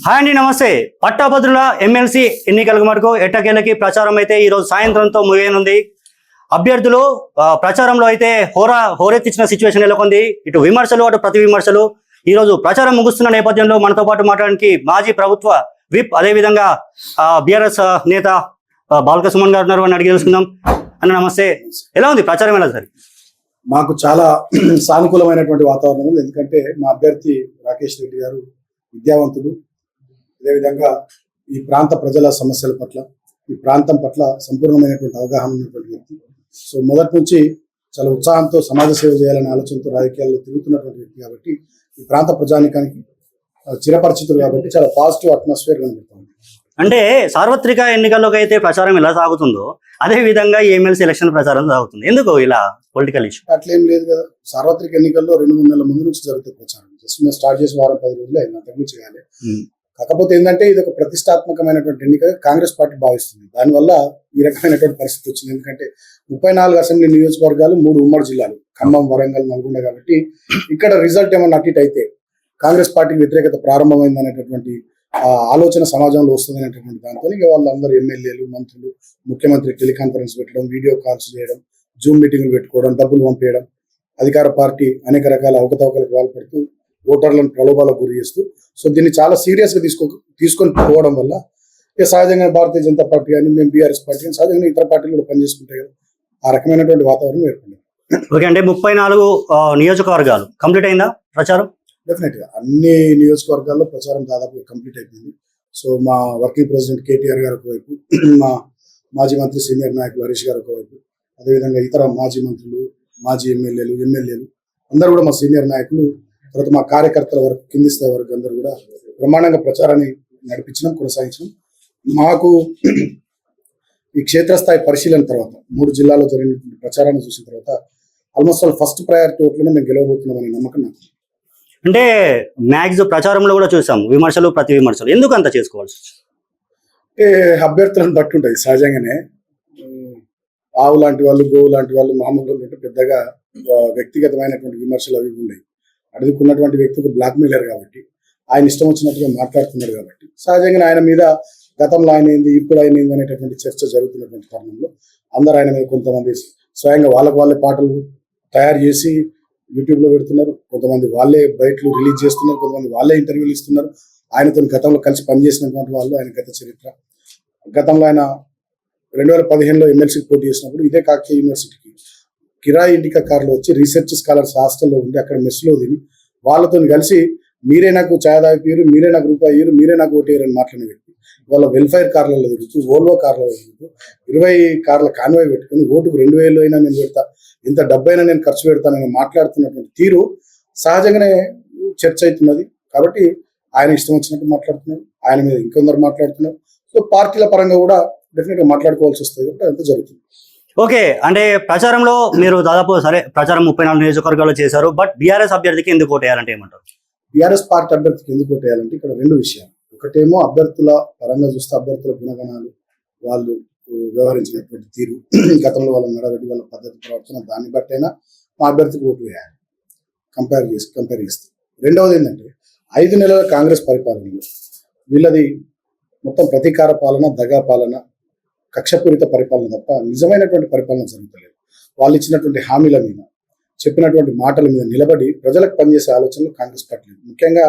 Hi అండి, నమస్తే. పట్టభద్రుల ఎమ్మెల్సీ ఎన్నికలకు మటుకు ఎట్టకేలకి ప్రచారం అయితే ఈరోజు సాయంత్రంతో ముగియనుంది. అభ్యర్థులు ప్రచారంలో అయితే హోరెత్తించిన సిచ్యువేషన్ నెలకొంది. ఇటు విమర్శలు అటు ప్రతి విమర్శలు. ఈరోజు ప్రచారం ముగుస్తున్న నేపథ్యంలో మనతో పాటు మాట్లాడడానికి మాజీ ప్రభుత్వ విప్ అదేవిధంగా బీఆర్ఎస్ నేత బాల్క సుమన్ గారు ఉన్నారు. అని అడిగి తెలుసుకుందాం. అన్న నమస్తే, ఎలా ఉంది ప్రచారం? ఎలా సార్? మాకు చాలా సానుకూలమైనటువంటి వాతావరణం ఉంది. ఎందుకంటే మా అభ్యర్థి రాకేష్ రెడ్డి గారు విద్యావంతుడు, అదేవిధంగా ఈ ప్రాంత ప్రజల సమస్యల పట్ల, ఈ ప్రాంతం పట్ల సంపూర్ణమైనటువంటి అవగాహన ఉన్నటువంటి వ్యక్తి. సో మొదటి నుంచి చాలా ఉత్సాహంతో సమాజ సేవ చేయాలనే ఆలోచనతో రాజకీయాల్లో తిరుగుతున్నటువంటి వ్యక్తి కాబట్టి ఈ ప్రాంత ప్రజానికానికి చిరపరిచితుడు కాబట్టి చాలా పాజిటివ్ అట్మాస్ఫియర్ కనబడుతుంది. అంటే సార్వత్రిక ఎన్నికల్లోకి అయితే ప్రచారం ఎలా సాగుతుందో అదే విధంగా ఈ ఎమ్మెల్సీ ఎలక్షన్ ప్రచారం సాగుతుంది. ఎందుకు ఇలా పొలిటికల్ ఇష్యూ? అట్లేం లేదు కదా. సార్వత్రిక ఎన్నికల్లో 2-3 నెలల ముందు నుంచి జరుగుతుంది ప్రచారం. జస్ట్ మేము స్టార్ట్ చేసి వారం 10 రోజులు అయినా తగ్గించి కాలే. కాకపోతే ఏంటంటే ఇది ఒక ప్రతిష్టాత్మకమైనటువంటి ఎన్నిక కాంగ్రెస్ పార్టీ భావిస్తుంది. దానివల్ల ఈ రకమైనటువంటి పరిస్థితి వచ్చింది. ఎందుకంటే 34 అసెంబ్లీ నియోజకవర్గాలు, 3 ఉమ్మడి జిల్లాలు ఖమ్మం, వరంగల్, నల్గొండ కాబట్టి ఇక్కడ రిజల్ట్ ఏమన్నా అటు అయితే కాంగ్రెస్ పార్టీకి వ్యతిరేకత ప్రారంభమైంది అనేటటువంటి ఆలోచన సమాజంలో వస్తుంది అనేటటువంటి దాంతో ఇక వాళ్ళందరూ ఎమ్మెల్యేలు, మంత్రులు, ముఖ్యమంత్రి టెలికాన్ఫరెన్స్ పెట్టడం, వీడియో కాల్స్ చేయడం, జూమ్ మీటింగ్లు పెట్టుకోవడం, డబ్బులు పంపేయడం, అధికార పార్టీ అనేక రకాల అవకతవకలకు పాల్పడుతూ ఓటర్లను ప్రలోభాలకు గురి చేస్తూ సో దీన్ని చాలా సీరియస్ గా తీసుకొని పోవడం వల్ల ఇక సహజంగా భారతీయ జనతా పార్టీ కానీ మేము బీఆర్ఎస్ పార్టీ కానీ సహజంగా ఇతర పార్టీలు కూడా పనిచేసుకుంటాయి కదా, ఆ రకమైనటువంటి వాతావరణం ఏర్పడింది. ఓకే, అంటే 34 నియోజకవర్గాలు కంప్లీట్ అయిందా ప్రచారం? డెఫినెట్ గా అన్ని నియోజకవర్గాల్లో ప్రచారం దాదాపు కంప్లీట్ అయిపోయింది. సో మా వర్కింగ్ ప్రెసిడెంట్ కేటీఆర్ గారు ఒకవైపు, మా మాజీ మంత్రి సీనియర్ నాయకులు హరీష్ గారు ఒకవైపు, అదేవిధంగా ఇతర మాజీ మంత్రులు, మాజీ ఎమ్మెల్యేలు అందరూ కూడా మా సీనియర్ నాయకులు, తర్వాత మా కార్యకర్తల వరకు కింది స్థాయి వరకు అందరూ కూడా బ్రహ్మాండంగా ప్రచారాన్ని నడిపించడం, కొనసాగించడం. మాకు ఈ క్షేత్రస్థాయి పరిశీలన తర్వాత 3 జిల్లాల్లో జరిగిన ప్రచారాన్ని చూసిన తర్వాత ఆల్మోస్ట్ ఫస్ట్ ప్రయారిటీ ఓట్లోనే మేము గెలవబోతున్నామనే నమ్మకం నాకు. అంటే మ్యాక్సిమం ప్రచారంలో కూడా చూసాం విమర్శలు ప్రతి విమర్శలు. ఎందుకు అంత చేసుకోవాల్సి? అంటే అభ్యర్థులను బట్టి ఉంటుంది. సహజంగానే ఆవు లాంటి వాళ్ళు, గోవు లాంటి వాళ్ళు, మామూలు అంటే పెద్దగా వ్యక్తిగతమైనటువంటి విమర్శలు అవి ఉన్నాయి. అడుగుకున్నటువంటి వ్యక్తికి బ్లాక్ మెయిలర్ కాబట్టి ఆయన ఇష్టం వచ్చినట్టుగా మాట్లాడుతున్నాడు కాబట్టి సహజంగా ఆయన మీద గతంలో ఆయన ఏంది, ఇప్పుడు ఆయన ఏంది అనేటటువంటి చర్చ జరుగుతున్నటువంటి తరుణంలో అందరూ ఆయన మీద కొంతమంది స్వయంగా వాళ్ళే పాటలు తయారు చేసి యూట్యూబ్ లో పెడుతున్నారు, కొంతమంది వాళ్ళే బయటలు రిలీజ్ చేస్తున్నారు, కొంతమంది వాళ్ళే ఇంటర్వ్యూలు ఇస్తున్నారు. ఆయనతో గతంలో కలిసి పనిచేసినటువంటి వాళ్ళు, ఆయన గత చరిత్ర, గతంలో ఆయన 2015లో ఎమ్మెల్సీకి పోటీ చేసినప్పుడు ఇదే కాకతీయ యూనివర్సిటీకి కిరాయి ఇండికా కార్లో వచ్చి రీసెర్చ్ స్కాలర్స్ హాస్టల్లో ఉండి అక్కడ మెస్లో తిని వాళ్ళతో కలిసి మీరే నాకు ఛాయ్ తాగిపోయారు, మీరే నాకు రూపాయి ఇయ్యరు, మీరే నాకు ఓటేయరు అని మాట్లాడిన వ్యక్తి వాళ్ళ వెల్ఫేర్ కార్లలో తిరుగుతూ, ఓల్వో కార్లలో తిరుగుతూ 20 కార్ల కాన్వాయ్ పెట్టుకుని ఓటుకు 2000 అయినా నేను పెడతా, ఇంత డబ్బైనా నేను ఖర్చు పెడతానని మాట్లాడుతున్నటువంటి తీరు సహజంగానే చర్చ అవుతున్నది. కాబట్టి ఆయన ఇష్టం వచ్చినట్టు మాట్లాడుతున్నారు, ఆయన మీద ఇంకొందరు మాట్లాడుతున్నారు. సో పార్టీల పరంగా కూడా డెఫినెట్ గా మాట్లాడుకోవాల్సి వస్తుంది కాబట్టి అంతా జరుగుతుంది. ఓకే, అంటే ప్రచారంలో మీరు దాదాపు సరే ప్రచారం 34 నియోజకవర్గాల్లో చేశారు. బట్ బీఆర్ఎస్ అభ్యర్థికి ఎందుకు ఓటేయాలంటే ఏమంటారు? బీఆర్ఎస్ పార్టీ అభ్యర్థికి ఎందుకు ఓటేయాలంటే ఇక్కడ 2 విషయాలు. ఒకటేమో అభ్యర్థుల పరంగా చూస్తే అభ్యర్థుల గుణగణాలు, వాళ్ళు వ్యవహరించినటువంటి తీరు, గతంలో వాళ్ళ నడవడి, వాళ్ళ పద్ధతి, ప్రవర్తన, దాన్ని బట్టైనా మా అభ్యర్థికి ఓటు వేయాలి కంపేర్ చేస్తే. రెండవది ఏంటంటే 5 నెలల కాంగ్రెస్ పరిపాలనలో వీళ్ళది మొత్తం ప్రతీకార పాలన, దగా పాలన, కక్షపూరిత పరిపాలన తప్ప నిజమైనటువంటి పరిపాలన జరుగుతలేదు. వాళ్ళు ఇచ్చినటువంటి హామీల మీద, చెప్పినటువంటి మాటల మీద నిలబడి ప్రజలకు పనిచేసే ఆలోచనలు కాంగ్రెస్ పార్టీ లేదు. ముఖ్యంగా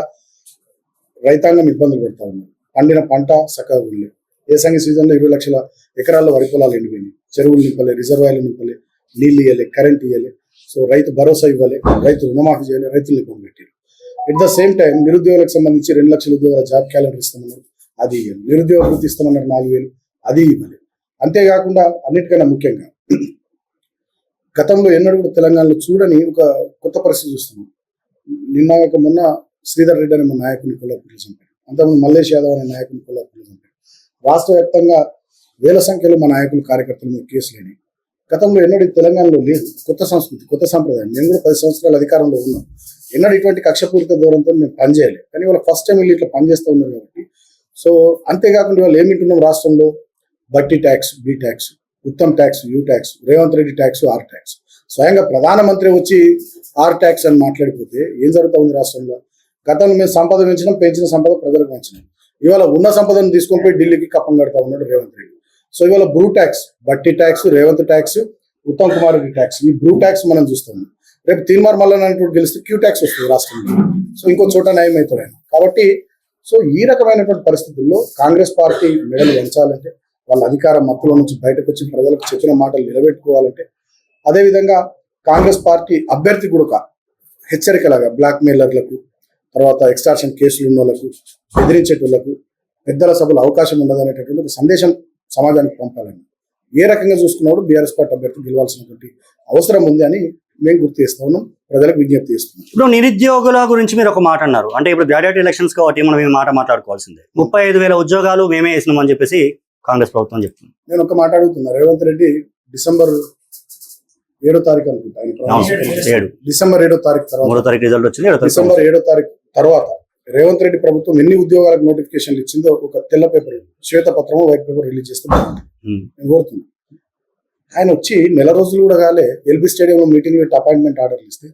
రైతాంగం ఇబ్బందులు పెడతా ఉన్నారు. పండిన పంట చక్కగా ఉండలేదు. ఏసంగి సీజన్లో 20 లక్షల ఎకరాల్లో వరి పొలాలు ఎండిపోయినాయి. చెరువులు నింపలే, రిజర్వాయర్లు నింపలే, నీళ్ళు ఇవ్వలే, కరెంట్ ఇవ్వలే. సో రైతు భరోసా ఇవ్వలే, రైతు రుణమాఫీ చేయలే, రైతులు ఇబ్బంది పెట్టారు. ఎట్ ద సేమ్ టైం నిరుద్యోగులకు సంబంధించి 2 లక్షల ఉద్యోగాల జాబ్ క్యాలెండర్ ఇస్తామన్నారు, అది ఇవ్వాలి. నిరుద్యోగ వృత్తి ఇస్తామన్నారు 4,000, అది ఇవ్వలేదు. అంతేకాకుండా అన్నిటికన్నా ముఖ్యంగా గతంలో ఎన్నడూ కూడా తెలంగాణలో చూడని ఒక కొత్త పరిస్థితి చూస్తున్నాం. మొన్న శ్రీధర్ రెడ్డి అనే మా నాయకుని కొల్లాపూర్లో చంపారు, అంతకుముందు మల్లేష్ యాదవ్ అనే నాయకుని కొల్లాపూర్లో చంపారు. రాష్ట్ర వ్యాప్తంగా వేల సంఖ్యలో మా నాయకులు, కార్యకర్తల మీద కేసులేని గతంలో ఎన్నడూ తెలంగాణలో లేదు. కొత్త సంస్కృతి, కొత్త సాంప్రదాయం. మేము కూడా 10 సంవత్సరాలు అధికారంలో ఉన్నాం. ఎన్నడూ ఇటువంటి కక్షపూరిత దూరంతో మేము పనిచేయలేదు. కానీ వాళ్ళు ఫస్ట్ టైం వీళ్ళు ఇట్లా పనిచేస్తూ ఉన్నారు కాబట్టి సో అంతేకాకుండా వాళ్ళు ఏమింటున్నాం రాష్ట్రంలో Bhatti tax, B tax, Uttam tax, U tax, Revanth Reddy tax, R tax. స్వయంగా ప్రధానమంత్రి వచ్చి ఆర్ ట్యాక్స్ అని మాట్లాడిపోతే ఏం జరుగుతూ ఉంది రాష్ట్రంలో? గతంలో మేము సంపద పెంచినాం, పెంచిన సంపద ప్రజలకు పెంచినాం. ఇవాళ ఉన్న సంపదను తీసుకొని పోయి ఢిల్లీకి కప్పం కడతా ఉన్నాడు రేవంత్ రెడ్డి. సో ఇవాళ బ్రూ ట్యాక్స్, బట్టి tax, Revanth tax, Uttam Kumar Reddy tax, ఈ బ్రూ ట్యాక్స్ మనం చూస్తాం. రేపు తీన్మార్ మల్లన్న అంటూ గెలిస్తే క్యూ ట్యాక్స్ వస్తుంది రాష్ట్రంలో. సో ఇంకో చోట న్యాయం అవుతారు ఆయన. కాబట్టి సో ఈ రకమైనటువంటి పరిస్థితుల్లో కాంగ్రెస్ పార్టీ మెడలు వంచాలంటే, వాళ్ళ అధికార మత్తులో నుంచి బయటకు వచ్చి ప్రజలకు చెప్పిన మాటలు నిలబెట్టుకోవాలంటే, అదేవిధంగా కాంగ్రెస్ పార్టీ అభ్యర్థి కూడా హెచ్చరికలాగా బ్లాక్ మెయిలర్లకు, తర్వాత ఎక్స్టార్షన్ కేసులు ఉన్న వాళ్ళకు, బెదిరించేటోళ్లకు పెద్దల సభలు అవకాశం ఉండదనేటటువంటి ఒక సందేశం సమాజానికి పంపాలని ఏ రకంగా చూసుకున్నప్పుడు బీఆర్ఎస్ పార్టీ అభ్యర్థి గెలవాల్సినటువంటి అవసరం ఉంది అని మేము గుర్తు చేస్తా ఉన్నాం, ప్రజలకు విజ్ఞప్తి చేస్తున్నాం. ఇప్పుడు నిరుద్యోగుల గురించి మీరు ఒక మాట అన్నారు. అంటే ఇప్పుడు గ్రాడ్యుయేట్ ఎలక్షన్స్ కాబట్టి మనం ఈ మాట మాట్లాడుకోవాల్సిందే. 35,000 ఉద్యోగాలు మేమే వేసినామని చెప్పేసి కాంగ్రెస్ ప్రభుత్వం చెప్తుంది. నేను ఒక మాట అడుగుతున్నా, రేవంత్ రెడ్డి డిసెంబర్ 7వ తారీఖు అనుకుంటా డిసెంబర్ 7వ తారీఖు తర్వాత 3వ తారీఖు రిజల్ట్ వచ్చింది. డిసెంబర్ 7వ తారీఖు తర్వాత రేవంత్ రెడ్డి ప్రభుత్వం ఎన్ని ఉద్యోగాలకు నోటిఫికేషన్లు ఇచ్చిందో ఒక తెల్ల పేపర్, శ్వేతపత్రము, వైట్ పేపర్ రిలీజ్ చేస్తే నేను కోరుతున్నాను. ఆయన వచ్చి నెల రోజులు కూడా కాలే ఎల్బీ స్టేడియంలో మీటింగ్ పెట్టి అపాయింట్మెంట్ ఆర్డర్లు ఇస్తే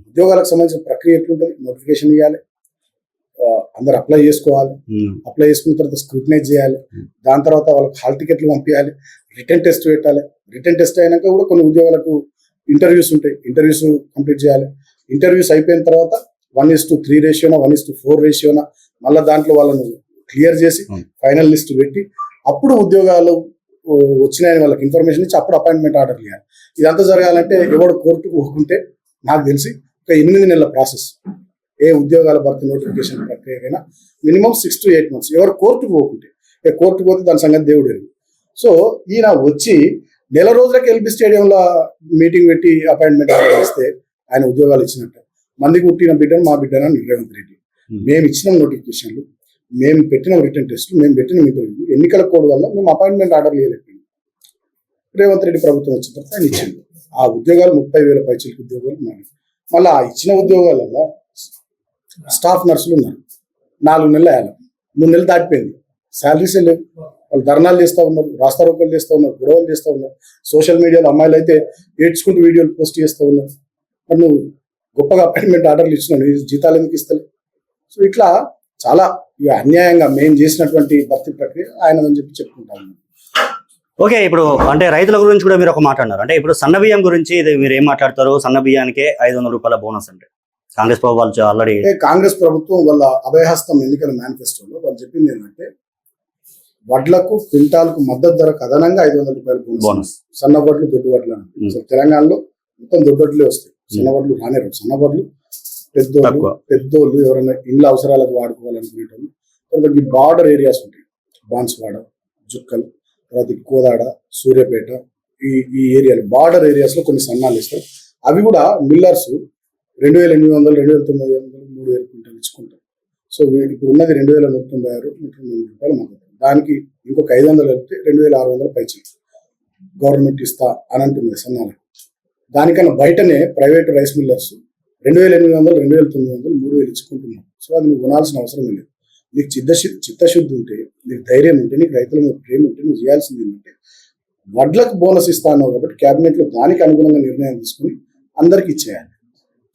ఉద్యోగాలకు సంబంధించిన ప్రక్రియ ఎట్లుంటుంది, నోటిఫికేషన్ ఇవ్వాలి, అందరు అప్లై చేసుకోవాలి, అప్లై చేసుకున్న తర్వాత స్క్రూటినైజ్ చేయాలి, దాని తర్వాత వాళ్ళకి హాల్ టికెట్లు పంపించాలి, రిటర్న్ టెస్ట్ పెట్టాలి, రిటర్న్ టెస్ట్ అయినాక కూడా కొన్ని ఉద్యోగాలకు ఇంటర్వ్యూస్ ఉంటాయి, ఇంటర్వ్యూస్ కంప్లీట్ చేయాలి. ఇంటర్వ్యూస్ అయిపోయిన తర్వాత 1:3 రేషియోనా 1:4 రేషియోనా మళ్ళీ దాంట్లో వాళ్ళను క్లియర్ చేసి ఫైనల్ లిస్ట్ పెట్టి అప్పుడు ఉద్యోగాలు వచ్చినాయని వాళ్ళకి ఇన్ఫర్మేషన్ ఇచ్చి అప్పుడు అపాయింట్మెంట్ ఆర్డర్ ఇవ్వాలి. ఇదంతా జరగాలంటే ఎవడు కోర్టుకు పోకుంటే నాకు తెలిసి ఒక 8 నెలల ప్రాసెస్. ఏ ఉద్యోగాల భర్తీ నోటిఫికేషన్ ప్రక్రియకైనా మినిమం 6 to 8 months. ఎవరు కోర్టుకు పోకుంటే, కోర్టుకు పోతే దాని సంగతి దేవుడు ఎరుగు. సో ఈయన వచ్చి నెల రోజులకి ఎల్బీ స్టేడియంలో మీటింగ్ పెట్టి అపాయింట్మెంట్ ఆర్డర్ ఇస్తే ఆయన ఉద్యోగాలు ఇచ్చినట్టు. మందికి పుట్టిన బిడ్డను మా బిడ్డను రేవంత్ రెడ్డి. మేము ఇచ్చిన నోటిఫికేషన్లు, మేము పెట్టిన రిటర్న్ టెస్టులు, మేము పెట్టిన ఇంటర్వ్యూ, ఎన్నికల కోడ్ వల్ల మేము అపాయింట్మెంట్ ఆర్డర్ చేయలేకపోయింది. రేవంత్ రెడ్డి ప్రభుత్వం వచ్చిన తర్వాత ఆయన ఇచ్చింది ఆ ఉద్యోగాలు 30,000 పైచిలకు ఉద్యోగాలు ఉన్నాయి. మళ్ళీ ఆ ఇచ్చిన ఉద్యోగాలలో స్టాఫ్ నర్సులు ఉన్నారు, 4 నెలలు వేయాలి, 3 నెలలు దాటిపోయింది, శాలరీసే లేవు. వాళ్ళు ధర్నాలు చేస్తూ ఉన్నారు, రాస్తారోకలు చేస్తూ ఉన్నారు, గొడవలు చేస్తూ ఉన్నారు. సోషల్ మీడియాలో అమ్మాయిలు అయితే ఏడ్చుకుంటూ వీడియోలు పోస్ట్ చేస్తూ ఉన్నారు. మరి నువ్వు గొప్పగా అపాయింట్మెంట్ ఆర్డర్లు ఇచ్చినావు, జీతాలు ఎందుకు ఇస్తలేవు? సో ఇట్లా చాలా అన్యాయంగా మేము చేసినటువంటి భర్తీ ప్రక్రియ ఆయనదని చెప్పుకుంటాను. ఓకే, ఇప్పుడు అంటే రైతుల గురించి కూడా మీరు ఒక మాట్లాడినారు. అంటే ఇప్పుడు సన్న బియ్యం గురించి ఇది మీరు ఏం మాట్లాడతారు? సన్న బియ్యానికే 500 రూపాయల బోనస్ అంటే కాంగ్రెస్ ప్రభుత్వం ఆల్రెడీ, కాంగ్రెస్ ప్రభుత్వం వాళ్ళ అభయహస్తం ఎన్నికల మేనిఫెస్టోలో వాళ్ళు చెప్పింది ఏంటంటే వడ్లకు క్వింటాల్కు మద్దతు ధరకు అదనంగా 500 రూపాయల బోనస్. సన్న వడ్లు, దొడ్డు వడ్లు అని తెలంగాణలో మొత్తం దొడ్డొడ్లే వస్తాయి, సన్న వడ్లు రానేరు. సన్న వడ్లు పెద్దోళ్ళు ఎవరైనా ఇళ్ళ అవసరాలకు వాడుకోవాలనుకునేటోళ్ళు, తర్వాత ఈ బార్డర్ ఏరియాస్ ఉంటాయి, బాన్స్వాడ, జుక్కల్, తర్వాత కోదాడ, సూర్యాపేట, ఈ ఏరియాలు బార్డర్ ఏరియాస్ లో కొన్ని సన్నాలు ఇస్తారు. అవి కూడా మిల్లర్స్ 2,800, 2,900, 3,000 క్వింటాలు ఇచ్చుకుంటారు. సో ఇప్పుడు ఉన్నది 2,196, 198 రూపాయలు మద్దతు. దానికి ఇంకొక 500 వెళ్తే 2,600 పైచి గవర్నమెంట్ ఇస్తా అని అంటుంది సన్నాలకు. దానికన్నా బయటనే ప్రైవేట్ రైస్ మిల్లర్స్ 2,800, 2,900, 3,000 ఇచ్చుకుంటున్నారు. సో అది నువ్వు కొనాల్సిన అవసరం లేదు. నీకు చిత్తశుద్ధి ఉంటే, నీకు ధైర్యం ఉంటే, నీకు రైతుల మీద ప్రేమ ఉంటే నువ్వు చేయాల్సింది ఏంటంటే వడ్లకు బోనస్ ఇస్తా అన్నావు కాబట్టి క్యాబినెట్ లో దానికి అనుగుణంగా నిర్ణయం తీసుకుని అందరికి ఇచ్చేయాలి.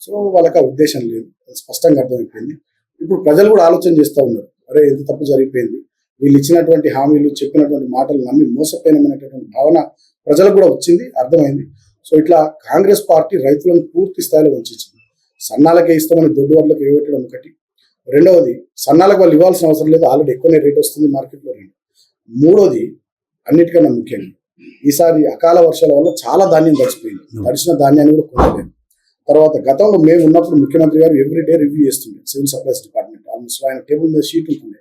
సో వాళ్ళకి ఆ ఉద్దేశం లేదు, స్పష్టంగా అర్థమైపోయింది. ఇప్పుడు ప్రజలు కూడా ఆలోచన చేస్తూ ఉన్నారు, అరే ఎంత తప్పు జరిగిపోయింది, వీళ్ళు ఇచ్చినటువంటి హామీలు, చెప్పినటువంటి మాటలు నమ్మి మోసపోయినటువంటి భావన ప్రజలకు కూడా వచ్చింది, అర్థమైంది. సో ఇట్లా కాంగ్రెస్ పార్టీ రైతులను పూర్తి స్థాయిలో వంచింది. సన్నాలకే ఇస్తామని దొడ్డు వడ్లకు ఇవ్వటం ఒకటి, రెండవది సన్నాలకు వాళ్ళు ఇవ్వాల్సిన అవసరం లేదు, ఆల్రెడీ ఎక్కువనే రేట్ వస్తుంది మార్కెట్లో. మూడోది అన్నిటికన్నా ముఖ్యంగా ఈసారి అకాల వర్షాల వల్ల చాలా ధాన్యం తడిచిపోయింది, తడిచిన ధాన్యాన్ని కూడా కొనలేదు. తర్వాత గతంలో మేము ఉన్నప్పుడు ముఖ్యమంత్రి గారు ఎవ్రీడే రివ్యూ చేస్తుండే సివిల్ సప్లైస్ డిపార్ట్మెంట్. ఆల్మోస్ట్ ఆయన టేబుల్ మీద షీట్ ఉంటుండే,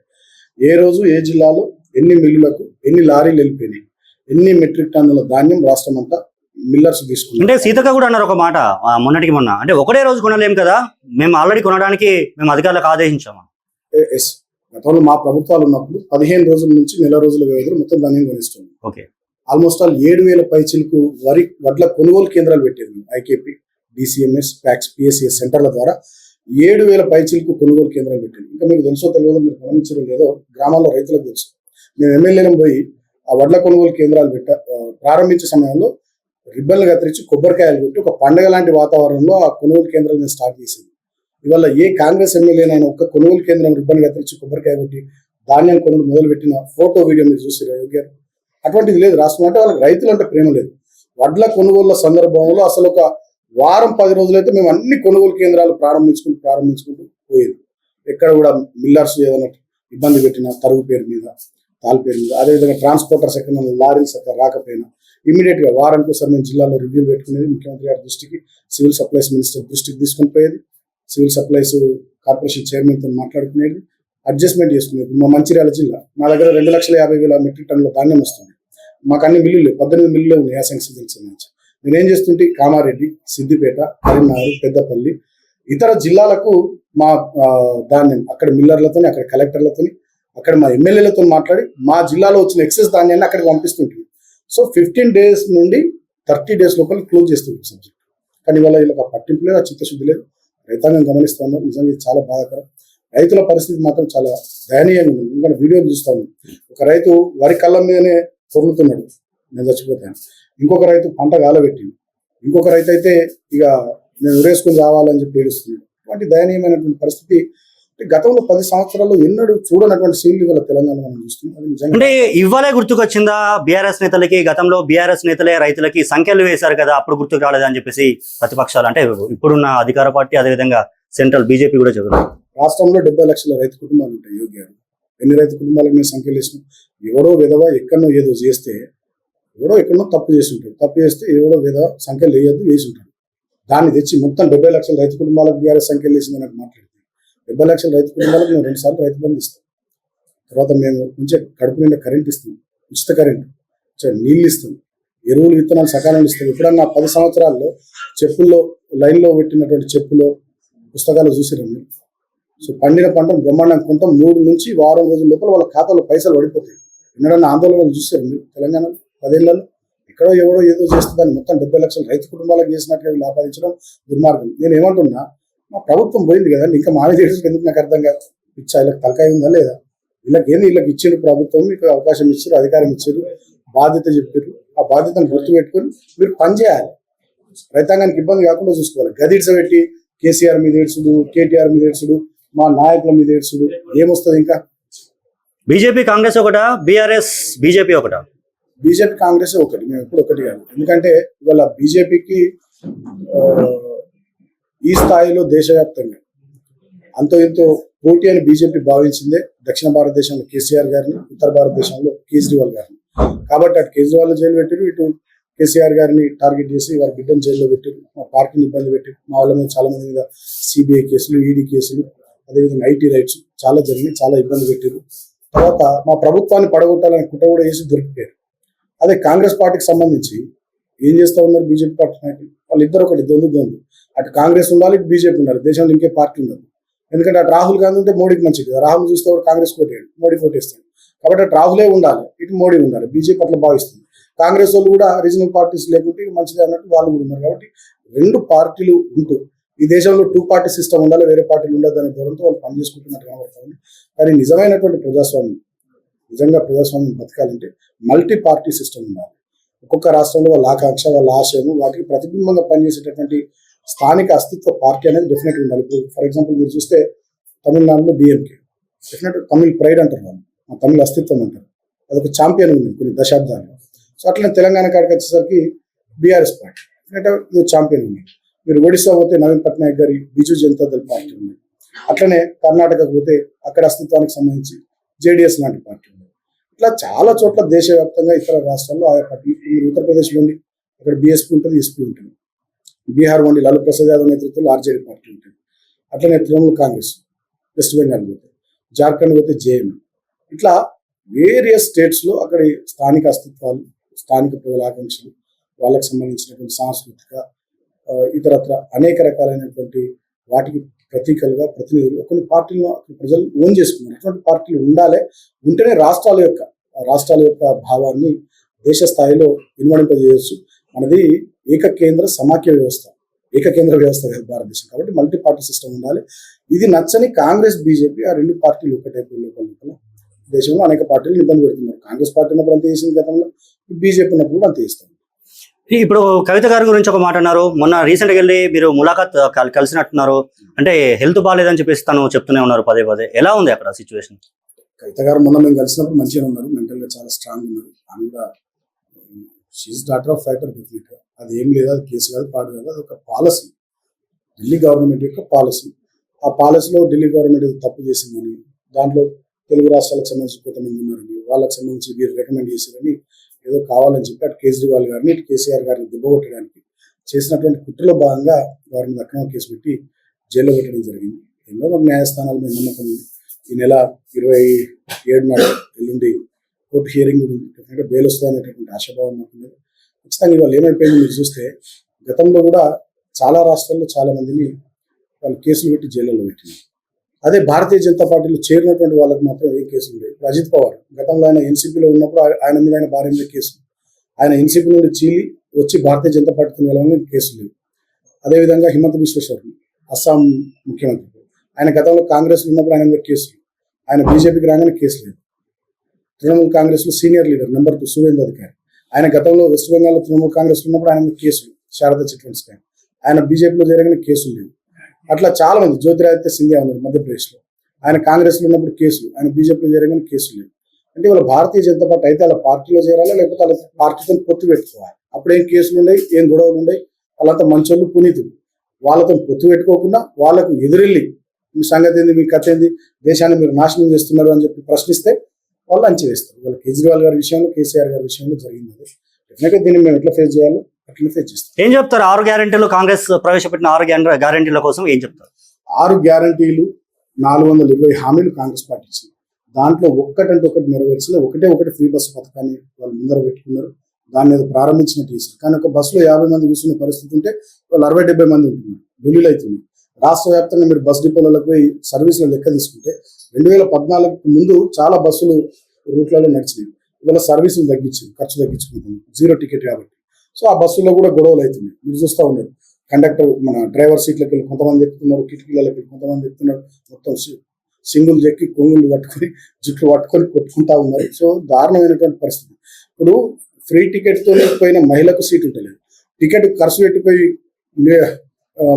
ఏ రోజు ఏ జిల్లాలో ఎన్ని మిల్లులకు ఎన్ని లారీలు వెళ్ళిపోయినాయి, ఎన్ని మెట్రిక్ టన్నుల ధాన్యం రాష్ట్రం అంతా మిల్లర్స్ తీసుకున్నారు. అంటే సీతక్క కూడా అన్నారు ఒక మాట మొన్నటికి మొన్న, అంటే ఒకటే రోజు కొనలేం కదా, మేము ఆల్రెడీ కొనడానికి మేము అధికారులకు ఆదేశించాము. ఎస్, గతంలో మా ప్రభుత్వాలు ఉన్నప్పుడు 15 రోజుల నుంచి నెల రోజుల వ్యవధిలో మొత్తం ధాన్యం కొనిస్తుంది. ఓకే, ఆల్మోస్ట్ 7,000 పైచిలకు వడ్ల కొనుగోలు కేంద్రాలు పెట్టేది. ఐకేపీ, డిసిఎంఎస్, ప్యాక్స్, పిఎస్సిఎస్ సెంటర్ల ద్వారా 7,000 పైచిలకు కొనుగోలు కేంద్రాలు పెట్టింది. ఇంకా మీకు తెలుసో తెలియదో, మీరు గమనించడం లేదో, గ్రామాల్లో రైతులకు తెలుసు. మేము ఎమ్మెల్యేలను పోయి ఆ వడ్ల కొనుగోలు కేంద్రాలు ప్రారంభించే సమయంలో రిబ్బన్లు కత్తిరించి కొబ్బరికాయలు కొట్టి ఒక పండుగ లాంటి వాతావరణంలో ఆ కొనుగోలు కేంద్రాలు మేము స్టార్ట్ చేసింది. ఇవాళ ఏ కాంగ్రెస్ ఎమ్మెల్యేనైనా ఒక్క కొనుగోలు కేంద్రం రిబ్బన్ కత్తిరించి కొబ్బరికాయ కొట్టి ధాన్యం కొనుగోలు మొదలుపెట్టిన ఫోటో వీడియో మీరు చూసారు యోగ్య? అటువంటిది లేదు రాష్ట్రం. అంటే వాళ్ళకి రైతులు అంటే ప్రేమ లేదు. వడ్ల కొనుగోళ్ల సందర్భంలో అసలు ఒక వారం 10 రోజులైతే మేము అన్ని కొనుగోలు కేంద్రాలు ప్రారంభించుకుంటూ పోయేది. ఎక్కడ కూడా మిల్లర్స్ ఏదైనా ఇబ్బంది పెట్టినా తరుగు పేరు మీద, తాల్ పేరు మీద, అదేవిధంగా ట్రాన్స్పోర్టర్స్ ఎక్కడ లారీలు సరిగ్గా రాకపోయినా ఇమీడియట్ గా వారానికి ఒకసారి మేము జిల్లాలో రివ్యూలు పెట్టుకునేది. ముఖ్యమంత్రి గారి దృష్టికి, సివిల్ సప్లైస్ మినిస్టర్ దృష్టికి తీసుకొని పోయేది. సివిల్ సప్లైస్ కార్పొరేషన్ చైర్మన్ తో మాట్లాడుకునేది, అడ్జస్ట్మెంట్ చేసుకునేది. మా మంచిర్యాల జిల్లా, నా దగ్గర 2,50,000 మెట్రిక్ టన్నుల ధాన్యం వస్తుంది. మాకు అన్ని మిల్లులు 18 మిల్లులే ఉన్నాయి యాసంగి సీజన్ సంబంధించి. నేనేం చేస్తుంటే కామారెడ్డి, సిద్దిపేట, కరీంనగర్, పెద్దపల్లి ఇతర జిల్లాలకు మా ధాన్యం అక్కడ మిల్లర్లతో, అక్కడ కలెక్టర్లతో, అక్కడ మా ఎమ్మెల్యేలతో మాట్లాడి మా జిల్లాలో వచ్చిన ఎక్సెస్ ధాన్యాన్ని అక్కడికి పంపిస్తుంటుంది. సో 15 days నుండి 30 days లోపల క్లోజ్ చేస్తుంటుంది సబ్జెక్ట్. కానీ వాళ్ళ వీళ్ళకి ఆ పట్టింపు లేదు, ఆ చిత్తశుద్ధి లేదు. రైతాంగం గమనిస్తా ఉన్నారు. నిజంగా ఇది చాలా బాధాకరం. రైతుల పరిస్థితి మాత్రం చాలా దయనీయంగా ఉంది. ఇంకా వీడియోలు చూస్తా ఉన్నాం. ఒక రైతు వరి కళ్ళం మీదనే పొర్లుతున్నాడు, నేను చచ్చిపోతాను. ఇంకొక రైతు పంట గాలబెట్టింది. ఇంకొక రైతు అయితే ఇక నేను ఉరేసుకుని రావాలని చెప్పి ఏడుస్తున్నాడు. అటువంటి దయనీయమైనటువంటి పరిస్థితి గతంలో 10 సంవత్సరాల్లో ఎన్నడూ చూడనటువంటి సీన్లు ఇవాళ తెలంగాణ మనం చూస్తున్నాం. అది నిజంగా అంటే ఇవ్వాలే గుర్తుకొచ్చిందా బీఆర్ఎస్ నేతలకి? గతంలో బీఆర్ఎస్ నేతలే రైతులకి సంఖ్యలు వేశారు కదా, అప్పుడు గుర్తుకు రాలేదని చెప్పేసి ప్రతిపక్షాలు, అంటే ఇప్పుడున్న అధికార పార్టీ అదేవిధంగా సెంట్రల్ బీజేపీ కూడా చెబుతున్నారు. రాష్ట్రంలో 70 లక్షల రైతు కుటుంబాలు ఉంటాయి యోగి గారు. ఎన్ని రైతు కుటుంబాలకు మేము సంఖ్యలు వేసినాం? ఎవడో విధవ ఎక్కడో ఏదో చేస్తే, ఎవడో ఎక్కడో తప్పు చేసి ఉంటాడు. తప్పు చేస్తే ఎవడో విధవ సంఖ్యలు వేయద్దు వేసి ఉంటాడు. దాన్ని తెచ్చి మొత్తం 70 లక్షల రైతు కుటుంబాలకు బీఆర్ఎస్ సంఖ్యలు వేసింది నాకు మాట్లాడితే, 70 లక్షల రైతు కుటుంబాలకు మేము 2 సార్లు రైతు బంధు ఇస్తాం. తర్వాత మేము కొంచెం కడుపు నిండా కరెంట్ ఇస్తాం, ఉచిత కరెంట్, నీళ్ళు ఇస్తాం, ఎరువులు విత్తనాలు సకాలంలో ఇస్తాం. ఎప్పుడన్నా 10 సంవత్సరాల్లో చెప్పుల్లో లైన్లో పెట్టినటువంటి చెప్పులో పుస్తకాలు చూసిరండి. సో పండిన పంటను బ్రహ్మాండం కొంటాం. 3 నుంచి వారం రోజుల లోపల వాళ్ళ ఖాతాలో పైసలు పడిపోతాయి. ఎన్నడన్నా ఆందోళనలు చూసారు మీరు తెలంగాణలో 10 ఏళ్లలో? ఎక్కడో ఎవడో ఏదో చేస్తుందని మొత్తం 70 లక్షల రైతు కుటుంబాలకు చేసినట్టు ఆపాదించడం దుర్మార్గం. నేను ఏమంటున్నా, మా ప్రభుత్వం పోయింది కదండి, ఇంకా మానే చేయడానికి ఎందుకు నాకు అర్థం కాదు. పిచ్చా, వీళ్ళకి తలకాయ ఉందా లేదా? వీళ్ళకి ఇచ్చిన ప్రభుత్వం, మీకు అవకాశం ఇచ్చారు, అధికారం ఇచ్చారు, బాధ్యత చెప్పారు. ఆ బాధ్యతను గుర్తుపెట్టుకొని మీరు పనిచేయాలి. రైతాంగానికి ఇబ్బంది కాకుండా చూసుకోవాలి. గదిడ్స పెట్టి కేసీఆర్ మీద ఏడ్చుడు, కేటీఆర్ మీద ఏడ్చుడు, మా నాయకుల మీద ఏడ్చుడు ఏమొస్తుంది? ఇంకా బీజేపీ కాంగ్రెస్ ఒకటా, బీఆర్ఎస్ బీజేపీ ఒకటా? బీజేపీ కాంగ్రెస్ ఒకటి, మేము ఎప్పుడు ఒకటి కాదు. ఎందుకంటే ఇవాళ బీజేపీకి ఈ స్థాయిలో దేశవ్యాప్తంగా అంతో ఎంతో పోటీ అని బీజేపీ భావించిందే దక్షిణ భారతదేశంలో కేసీఆర్ గారిని, ఉత్తర భారతదేశంలో కేజ్రీవాల్ గారిని. కాబట్టి అటు కేజ్రీవాల్ జైలు పెట్టారు, ఇటు కేసీఆర్ గారిని టార్గెట్ చేసి వారి బిడ్డను జైల్లో పెట్టారు, మా పార్టీని ఇబ్బంది పెట్టారు. మా వాళ్ళ మీద చాలా మంది మీద సిబిఐ కేసులు, ఈడీ కేసులు, అదేవిధంగా ఐటీ రైట్స్ చాలా జరిగి చాలా ఇబ్బంది పెట్టారు. తర్వాత మా ప్రభుత్వాన్ని పడగొట్టాలని కుట్ర కూడా చేసి దొరికిపోయారు. అదే కాంగ్రెస్ పార్టీకి సంబంధించి ఏం చేస్తా ఉన్నారు బీజేపీ పార్టీ నాయకులు? వాళ్ళిద్దరు ఒకటి దొందు. అటు కాంగ్రెస్ ఉండాలి, ఇటు బీజేపీ ఉండాలి. దేశంలో ఇంకే పార్టీ ఉండదు. ఎందుకంటే అటు రాహుల్ గాంధీ ఉంటే మోడీకి మంచిది కదా. రాహుల్ చూస్తే కూడా కాంగ్రెస్ కోటేడు, మోడీ కోటేస్తాడు. కాబట్టి అటు రాహులే ఉండాలి, ఇటు మోడీ ఉండాలి. బీజేపీ అట్లా భావిస్తుంది. కాంగ్రెస్ వాళ్ళు కూడా రీజనల్ పార్టీస్ లేకుంటే మంచిది అన్నట్టు వాళ్ళు కూడా ఉన్నారు. కాబట్టి 2 పార్టీలు ఉంటూ ఈ దేశంలో 2 పార్టీ సిస్టమ్ ఉండాలి, వేరే పార్టీలు ఉండదు అనే ధోరణితో వాళ్ళు పనిచేసుకుంటున్నట్టు కనబడుతుంది. కానీ నిజమైనటువంటి ప్రజాస్వామ్యం, నిజంగా ప్రజాస్వామ్యం బతకాలంటే మల్టీ పార్టీ సిస్టమ్ ఉండాలి. ఒక్కొక్క రాష్ట్రంలో వాళ్ళ ఆకాంక్ష, వాళ్ళ ఆశయము, వాటికి ప్రతిబింబంగా పనిచేసేటటువంటి స్థానిక అస్తిత్వ పార్టీ అనేది డెఫినెట్గా ఉండాలి. ఇప్పుడు ఫర్ ఎగ్జాంపుల్ మీరు చూస్తే తమిళనాడులో డిఎంకే, డెఫినెట్ తమిళ్ ప్రైడ్ అంటారు వాళ్ళు, తమిళ అస్తిత్వం అంటారు. అదొక ఛాంపియన్ ఉంది కొన్ని దశాబ్దాలు. సో అట్లనే తెలంగాణ కాడికి వచ్చేసరికి బీఆర్ఎస్ పార్టీ డెఫినెట్గా ఛాంపియన్ ఉంది. మీరు ఒడిశా పోతే నవీన్ పట్నాయక్ గారి బిజు జనతా దళ్ పార్టీ ఉంది. అట్లనే కర్ణాటకకు పోతే అక్కడ అస్తిత్వానికి సంబంధించి జేడీఎస్ లాంటి పార్టీ ఉంది. ఇట్లా చాలా చోట్ల దేశవ్యాప్తంగా ఇతర రాష్ట్రాల్లో ఆయా పార్టీ. మీరు ఉత్తరప్రదేశ్ పోండి, అక్కడ బీఎస్పీ ఉంటుంది, ఎస్పీ ఉంటుంది. బీహార్ పోండి, లాలూ ప్రసాద్ యాదవ్ నేతృత్వంలో ఆర్జేడీ పార్టీ ఉంటుంది. అట్లనే తృణమూల్ కాంగ్రెస్. వెస్ట్ బెంగాల్ పోతే, జార్ఖండ్ పోతే జేఎంఎం. ఇట్లా వేరియస్ స్టేట్స్లో అక్కడ స్థానిక అస్తిత్వాలు, స్థానిక ప్రజల ఆకాంక్షలు, వాళ్ళకి సంబంధించినటువంటి సాంస్కృతిక ఇతరత్ర అనేక రకాలైనటువంటి వాటికి ప్రతీకలుగా ప్రతినిధులు కొన్ని పార్టీలను ప్రజలు ఓన్ చేసుకున్నారు. అటువంటి పార్టీలు ఉండాలి. ఉంటేనే రాష్ట్రాల యొక్క భావాన్ని దేశ స్థాయిలో ఇన్వడింపజేయవచ్చు. మనది ఏకకేంద్ర సమాఖ్య వ్యవస్థ, ఏకకేంద్ర వ్యవస్థ కాదు భారతదేశం. కాబట్టి మల్టీ పార్టీ సిస్టమ్ ఉండాలి. ఇది నచ్చని కాంగ్రెస్, బీజేపీ ఆ 2 పార్టీలు ఒకటైపోయి లోపల దేశంలో అనేక పార్టీలు ఇబ్బంది పెడుతున్నారు. కాంగ్రెస్ పార్టీ ఉన్నప్పుడు అంత చేసింది గతంలో, బీజేపీ ఉన్నప్పుడు అంత చేస్తాం. ఇప్పుడు కవిత గారి గురించి ఒక మాట అన్నారు. మొన్న రీసెంట్ గా వెళ్ళి మీరు ములాఖాత్ కలిసినట్టున్నారు. అంటే హెల్త్ బాగాలేదని చెప్పేసి తను చెప్తూనే ఉన్నారు పదే పదే. ఎలా ఉంది అక్కడ సిచ్యువేషన్? కవిత గారు మొన్న మేము కలిసినప్పుడు మంచిగా ఉన్నారు, మెంటల్ గా చాలా స్ట్రాంగ్ ఉన్నారు. ఆమె కూడా she is daughter of fighter definite గా. అది ఏం లేదు, అది కేసు కాదు, పాడు కాదు, అది ఒక పాలసీ, ఢిల్లీ గవర్నమెంట్ యొక్క పాలసీ. ఆ పాలసీలో ఢిల్లీ గవర్నమెంట్ ఏదో తప్పు చేసిందని, దాంట్లో తెలుగు రాష్ట్రాలకు సంబంధించి కొంతమంది ఉన్నారని, వాళ్ళకి సంబంధించి వీరు రికమెండ్ చేశారని ఏదో కావాలని చెప్పి అటు కేజ్రీవాల్ గారిని ఇటు కేసీఆర్ గారిని దిబ్బగొట్టడానికి చేసినటువంటి కుట్రలో భాగంగా వారిని అక్రమ కేసు పెట్టి జైల్లో పెట్టడం జరిగింది. ఎన్నో న్యాయస్థానాల మీద నమ్మకం ఉంది. ఈ నెల 27 నాడు ఎల్లుండి కోర్టు హియరింగ్ ఉంది, డెఫినెట్గా బెయిల్ వస్తుంది అనేటటువంటి ఆశాభావం మాకున్నది. ఖచ్చితంగా ఇవాళ ఏమైపోయింది మీరు చూస్తే, గతంలో కూడా చాలా రాష్ట్రాల్లో చాలా మందిని వాళ్ళు కేసులు పెట్టి జైళ్ళలో పెట్టినారు. అదే భారతీయ జనతా పార్టీలో చేరినటువంటి వాళ్ళకి మాత్రం ఏ కేసులు లేవు. అజిత్ పవార్ గతంలో ఆయన ఎన్సీపీలో ఉన్నప్పుడు ఆయన మీద ఆయన భార్య మీద కేసులు, ఆయన ఎన్సీపీ నుండి చీలి వచ్చి భారతీయ జనతా పార్టీతో వెళ్ళమని కేసులు లేవు. అదేవిధంగా హిమంత బిశ్వ శర్మ అస్సాం ముఖ్యమంత్రి, ఆయన గతంలో కాంగ్రెస్ ఉన్నప్పుడు ఆయన మీద కేసులు, ఆయన బీజేపీకి రాగానే కేసు లేదు. తృణమూల్ కాంగ్రెస్ లో సీనియర్ లీడర్ నెంబర్ 2 సువేంద్ర అధికారి, ఆయన గతంలో వెస్ట్ బెంగాల్లో తృణమూల్ కాంగ్రెస్ ఉన్నప్పుడు ఆయన మీద కేసులు, శారదా చిట్ ఫండ్ స్కామ్, ఆయన బీజేపీలో చేరగానే కేసులు లేవు. అట్లా చాలా మంది, జ్యోతిరాదిత్య సింధియా ఉన్నారు మధ్యప్రదేశ్లో, ఆయన కాంగ్రెస్లో ఉన్నప్పుడు కేసులు, ఆయన బీజేపీలో చేరగానే కేసులు లేవు. అంటే వాళ్ళ భారతీయ జనతా పార్టీ అయితే వాళ్ళ పార్టీలో చేరాలా, లేకపోతే వాళ్ళ పార్టీతో పొత్తు పెట్టుకోవాలి. అప్పుడేం కేసులు ఉన్నాయి, ఏం గొడవలు ఉన్నాయి, వాళ్ళంతా మంచోళ్ళు పునీతులు. వాళ్ళతో పొత్తు పెట్టుకోకుండా వాళ్ళకు ఎదురెళ్ళి మీ సంగతి ఏంది, మీ కథ ఏంది, దేశాన్ని మీరు నాశనం చేస్తున్నారు అని చెప్పి ప్రశ్నిస్తే వాళ్ళు అంచివేస్తారు. వాళ్ళ కేజ్రీవాల్ గారి విషయంలో, కేసీఆర్ గారి విషయంలో జరిగింది. డెఫినెట్గా దీన్ని మేము ఎట్లా ఫేస్ చేయాలో అట్లా ఫేస్ చేస్తాం. ఏం చెప్తారు 6 గ్యారెంటీలు, కాంగ్రెస్ ప్రవేశపెట్టిన 6 గ్యారెంటీల కోసం ఏం చెప్తారు? 6 గ్యారంటీలు, 420 హామీలు కాంగ్రెస్ పార్టీ ఇచ్చింది. దాంట్లో ఒక్కటంటే ఒకటి నెరవేర్చిన ఒకటి ఫ్రీ బస్సు పథకాన్ని వాళ్ళు ముందర పెట్టుకున్నారు. దాన్ని ఏదో ప్రారంభించినట్టు చేశారు. కానీ ఒక బస్సులో 50 మంది కూర్చునే పరిస్థితి ఉంటే వాళ్ళు 60-70 మంది ఉంటున్నారు. ఢిల్లీలో అవుతుంది. రాష్ట్ర వ్యాప్తంగా మీరు బస్ డిపోలకు పోయి సర్వీసుల లెక్క తీసుకుంటే 2014 ముందు చాలా బస్సులు రూట్లలో నడిచినాయి. ఇవాళ సర్వీసులు తగ్గించింది, ఖర్చు తగ్గించుకుంటుంది, 0 టికెట్ కాబట్టి. సో ఆ బస్సుల్లో కూడా గొడవలు అవుతున్నాయి. మీరు చూస్తూ ఉన్నారు, కండక్టర్ మన డ్రైవర్ సీట్లకి వెళ్ళి కొంతమంది ఎక్కుతున్నారు, కిటికీలకి వెళ్ళి కొంతమంది ఎక్కుతున్నారు, మొత్తం సింగులు చెక్కి కొంగులు పట్టుకొని జుట్లు పట్టుకొని కొట్టుకుంటా ఉన్నారు. సో దారుణమైనటువంటి పరిస్థితి. ఇప్పుడు ఫ్రీ టికెట్ తో పోయిన మహిళకు సీట్ ఉంటలేదు, టికెట్ ఖర్చు పెట్టిపోయి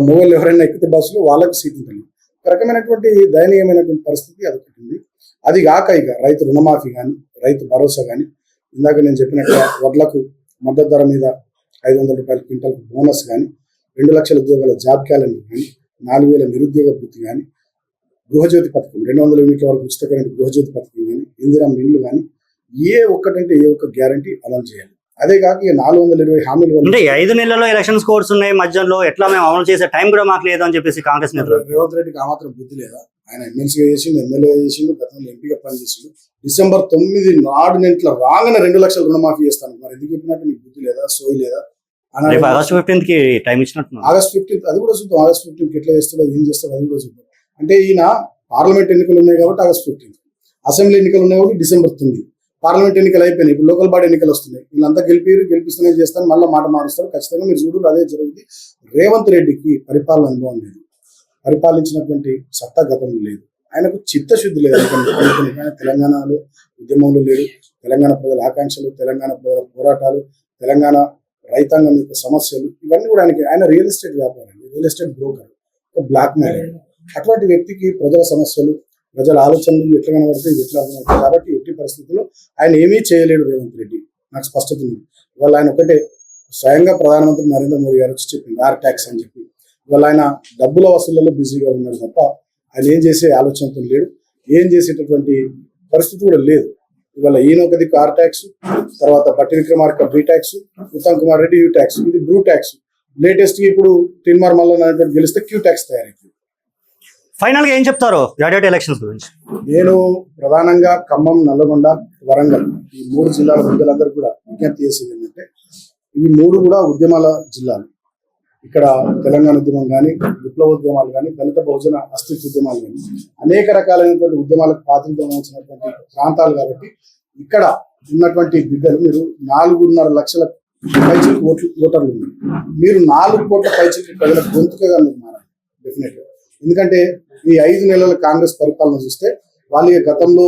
మొగోళ్ళు ఎవరైనా ఎక్కితే బస్సులో వాళ్ళకు సీట్ ఉంటలేదు. ఒక రకమైనటువంటి దయనీయమైనటువంటి పరిస్థితి అది ఉంది. అది కాక ఇక రైతు రుణమాఫీ కానీ, రైతు భరోసా కానీ, ఇందాక నేను చెప్పినట్టుగా వడ్లకు మద్దతు ధర మీద 500 రూపాయల క్వింటల్ బోనస్ కానీ, 2 లక్షల ఉద్యోగాల జాబ్ క్యాలెండర్ కానీ, 4,000 నిరుద్యోగ వృత్తి కానీ, గృహజ్యోతి పథకం 200 యూనిట్ల వరకు ఉచిత కరెంట్ గృహజ్యోతి పథకం కానీ, ఇందిరా మిల్లు కానీ, ఏ ఒక్క గ్యారంటీ అమలు చేయాలి. అదే కాక ఈ 420 హామీలు అంటే 5 నెలల్లో ఎలక్షన్స్ కోడ్స్ ఉన్నాయి, మధ్యలో ఎట్లా మేము అమలు చేసే టైం కూడా మాకు లేదు అని చెప్పేసి కాంగ్రెస్ నేతలు. రేవంత్ రెడ్డికి ఆ మాత్రం బుద్ధి లేదా? ఆయన ఎమ్మెల్సీగా చేసిండు, ఎమ్మెల్యే చేసిండు, గతంలో ఎంపీగా పనిచేసిండు. December 9 నాడు నేను ఇట్లా రాగానే 2 లక్షల రుణమాఫీ చేస్తాను. మరి ఎందుకు చెప్పినట్టు నీకు బుద్ధి లేదా, సోయి లేదా? ఆగస్ట్ 15 కి టైం ఇచ్చినట్టు. ఆగస్ట్ 15 అది కూడా చూద్దాం. ఆగస్ట్ 15 ఎట్లా చేస్తాడో, ఏం చేస్తాడో అది కూడా చూద్దాం. అంటే ఈయన పార్లమెంట్ ఎన్నికలు ఉన్నాయి కాబట్టి ఆగస్ట్ 15, అసెంబ్లీ ఎన్నికలు ఉన్నాయి కాబట్టి December 9, పార్లమెంట్ ఎన్నికలు అయిపోయినాయి, ఇప్పుడు లోకల్ బాడీ ఎన్నికలు వస్తున్నాయి. వీళ్ళంతా గెలిపిస్తూనే చేస్తాను, మళ్ళీ మాట మారుస్తారు. ఖచ్చితంగా మీరు చూడు, అదే జరిగింది. రేవంత్ రెడ్డికి పరిపాలన అనుభవం లేదు, పరిపాలించినటువంటి సత్తా గతంలో లేదు, ఆయనకు చిత్తశుద్ధి లేదు. ఆయన తెలంగాణలో ఉద్యమంలో లేడు. తెలంగాణ ప్రజల ఆకాంక్షలు, తెలంగాణ ప్రజల పోరాటాలు, తెలంగాణ రైతాంగం యొక్క సమస్యలు, ఇవన్నీ కూడా ఆయన రియల్ ఎస్టేట్ వ్యాపారం, రియల్ ఎస్టేట్ బ్రోకర్, ఒక బ్లాక్ మెయిల్. అటువంటి వ్యక్తికి ప్రజల సమస్యలు, ప్రజల ఆలోచనలు ఎట్లా కనబడతాయి, ఎట్లా అర్థమవుతాయి. కాబట్టి ఎట్టి పరిస్థితుల్లో ఆయన ఏమీ చేయలేడు రేవంత్ రెడ్డి, నాకు స్పష్టత ఉంది. ఇవాళ ఆయన ఒకటే స్వయంగా ప్రధానమంత్రి నరేంద్ర మోడీ గారు వచ్చి చెప్పింది ఆర్ ట్యాక్స్ అని చెప్పి. ఇవాళ ఆయన డబ్బుల వసూళ్లలో బిజీగా ఉన్నాడు తప్ప ఆయన ఏం చేసే ఆలోచనతో లేడు, ఏం చేసేటటువంటి పరిస్థితి కూడా లేదు. ఇవాళ ఈయన ఒక దిక్కు ఆర్ ట్యాక్స్, తర్వాత Bhatti Vikramarka B tax, Uttam Kumar Reddy U tax, ఇది బ్రూ ట్యాక్స్. లేటెస్ట్ గా ఇప్పుడు తిన్మార్ మల్లన్న అనేటువంటి గెలిస్తే క్యూ ట్యాక్స్ తయారైంది. ఫైనల్ గా ఏం చెప్తారు గ్రాడ్యుయేట్ ఎలక్షన్స్ గురించి? నేను ప్రధానంగా ఖమ్మం, నల్లగొండ, వరంగల్ ఈ 3 జిల్లాల ప్రజలందరికీ కూడా విజ్ఞప్తి చేసేది ఏంటంటే, ఇవి 3 కూడా ఉద్యమాల జిల్లాలు. ఇక్కడ తెలంగాణ ఉద్యమం కానీ, విప్లవ ఉద్యమాలు కానీ, దళిత బహుజన అస్తిత్వ ఉద్యమాలు కానీ, అనేక రకాలైనటువంటి ఉద్యమాలకు ప్రాతినిధ్యం వహించినటువంటి ప్రాంతాలు. కాబట్టి ఇక్కడ ఉన్నటువంటి బిడ్డలు, మీరు 4.5 లక్షల పైచిలకు ఓటర్లు ఉన్నారు. మీరు 4 కోట్ల పైచిలకు ప్రజల గొంతుకగా మీరు మారాలి డెఫినెట్ గా. ఎందుకంటే ఈ 5 నెలల కాంగ్రెస్ పరిపాలన చూస్తే వాళ్ళు గతంలో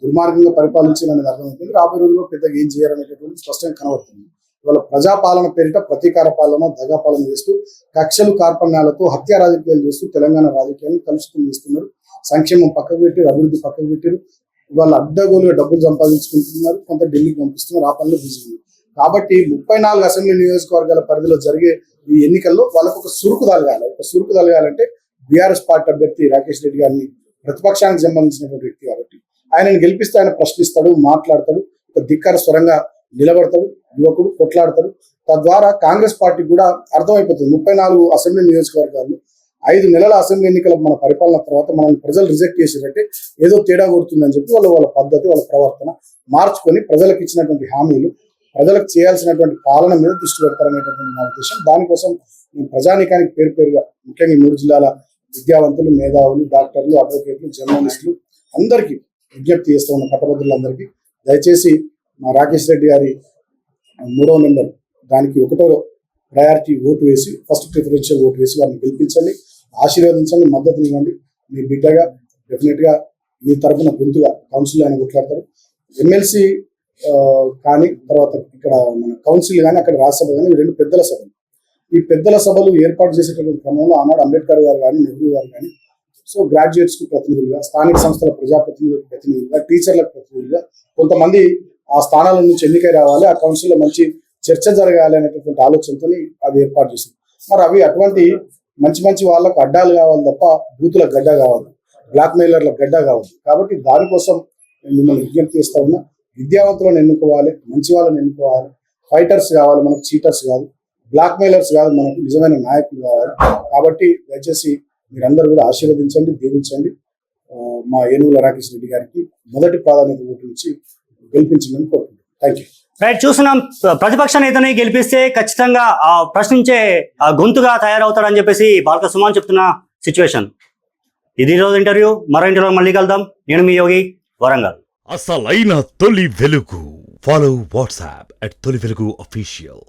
దుర్మార్గంగా పరిపాలించాలని అర్థమవుతుంది. రాబోయే రోజుల్లో పెద్దగా ఏం చేయాలనేటటువంటి స్పష్టంగా కనబడుతుంది. ఇవాళ ప్రజాపాలన పేరిట ప్రతీకార పాలన, దగా పాలన చేస్తూ, కక్షలు కార్పణ్యాలతో హత్య రాజకీయాలు చేస్తూ తెలంగాణ రాజకీయాలను కలుషితం చేస్తున్నారు. సంక్షేమం పక్కకు పెట్టారు, అభివృద్ధి పక్కకు పెట్టారు, వాళ్ళు అడ్డగోలుగా డబ్బులు సంపాదించుకుంటున్నారు, కొంత ఢిల్లీకి పంపిస్తున్నారు, ఆ పనులు బిజీ ఉన్నారు. కాబట్టి 34 అసెంబ్లీ నియోజకవర్గాల పరిధిలో జరిగే ఈ ఎన్నికల్లో వాళ్ళకు ఒక సురుకు తలగాలి. ఒక సురుకు తలగాలంటే బీఆర్ఎస్ పార్టీ అభ్యర్థి రాకేష్ రెడ్డి గారిని ప్రతిపక్షానికి సంబంధించినటువంటి వ్యక్తి కాబట్టి ఆయనను గెలిపిస్తే ఆయన ప్రశ్నిస్తాడు, మాట్లాడతాడు, ఒక ధిక్కార స్వరంగా నిలబడతాడు, యువకుడు కొట్లాడతాడు. తద్వారా కాంగ్రెస్ పార్టీకి కూడా అర్థమైపోతుంది 34 అసెంబ్లీ నియోజకవర్గాల్లో 5 నెలల అసెంబ్లీ ఎన్నికల మన పరిపాలన తర్వాత మనల్ని ప్రజలు రిజెక్ట్ చేసినట్టే ఏదో తేడా కొడుతుందని చెప్పి వాళ్ళ పద్ధతి, వాళ్ళ ప్రవర్తన మార్చుకొని ప్రజలకు ఇచ్చినటువంటి హామీలు, ప్రజలకు చేయాల్సినటువంటి పాలన మీద దృష్టి పెడతారనేటటువంటి నా ఉద్దేశం. దానికోసం నేను ప్రజానీకానికి పేరు పేరుగా ముఖ్యంగా ఈ 3 జిల్లాల విద్యావంతులు, మేధావులు, డాక్టర్లు, అడ్వకేట్లు, జర్నలిస్టులు అందరికీ విజ్ఞప్తి చేస్తూ ఉన్న పట్టభద్రులందరికీ దయచేసి మా రాకేష్ రెడ్డి గారి 3వ నెంబర్ దానికి 1వ ప్రయారిటీ ఓటు వేసి, ఫస్ట్ ప్రిఫరెన్షియల్ ఓటు వేసి వారిని గెలిపించండి, ఆశీర్వదించండి, మద్దతు ఇవ్వండి. మీ బిడ్డగా డెఫినెట్గా మీ తరఫున గొంతుగా కౌన్సిల్ ఆయన కొట్లాడతారు. ఎమ్మెల్సీ కానీ తర్వాత ఇక్కడ మన కౌన్సిల్ కానీ అక్కడ రాజ్యసభ కానీ 2 పెద్దల సభలు. ఈ పెద్దల సభలు ఏర్పాటు చేసేటటువంటి క్రమంలో ఆనాడు అంబేద్కర్ గారు కానీ, నెహ్రూ గారు కానీ గ్రాడ్యుయేట్స్ కు ప్రతినిధులుగా, స్థానిక సంస్థల ప్రజాప్రతినిధులకు ప్రతినిధులుగా, టీచర్లకు ప్రతినిధులుగా కొంతమంది ఆ స్థానాల నుంచి ఎన్నికై రావాలి, ఆ కౌన్సిల్లో మంచి చర్చ జరగాలి అనేటటువంటి ఆలోచనతో అవి ఏర్పాటు చేసింది. మరి అవి అటువంటి మంచి వాళ్ళకు అడ్డాలు కావాలి తప్ప బూతుల గడ్డ కావాలి, బ్లాక్ మెయిలర్ల గడ్డ కావాలి. కాబట్టి దానికోసం నేను మిమ్మల్ని విజ్ఞప్తి చేస్తా ఉన్నా, విద్యావంతులను ఎన్నుకోవాలి, మంచి వాళ్ళని ఎన్నుకోవాలి, ఫైటర్స్ కావాలి, మనకు చీటర్స్ కాదు, బ్లాక్ మెయిలర్స్ కాదు, మనకు నిజమైన నాయకులు కావాలి. కాబట్టి దయచేసి మీరందరూ కూడా ఆశీర్వదించండి, దీవించండి. మా ఏనుగుల రాకేష్ రెడ్డి గారికి మొదటి ప్రాధాన్యత ఓటు నుంచి గెలిపించమని కోరుకుంటున్నాను. Thank you. రైట్, చూస్తున్నాం ప్రతిపక్ష నేతని గెలిపిస్తే ఖచ్చితంగా ప్రశ్నించే గొంతుగా తయారవుతాడని చెప్పేసి బాల్క సుమన్ చెప్తున్న సిచ్యువేషన్. ఇది రోజు ఇంటర్వ్యూ. మరో ఇంటర్వ్యూ మళ్ళీ కలుద్దాం. నేను మీ యోగి, వరంగల్. అసలైన తొలి వెలుగు. ఫాలో వాట్సాప్ @తొలి వెలుగు official.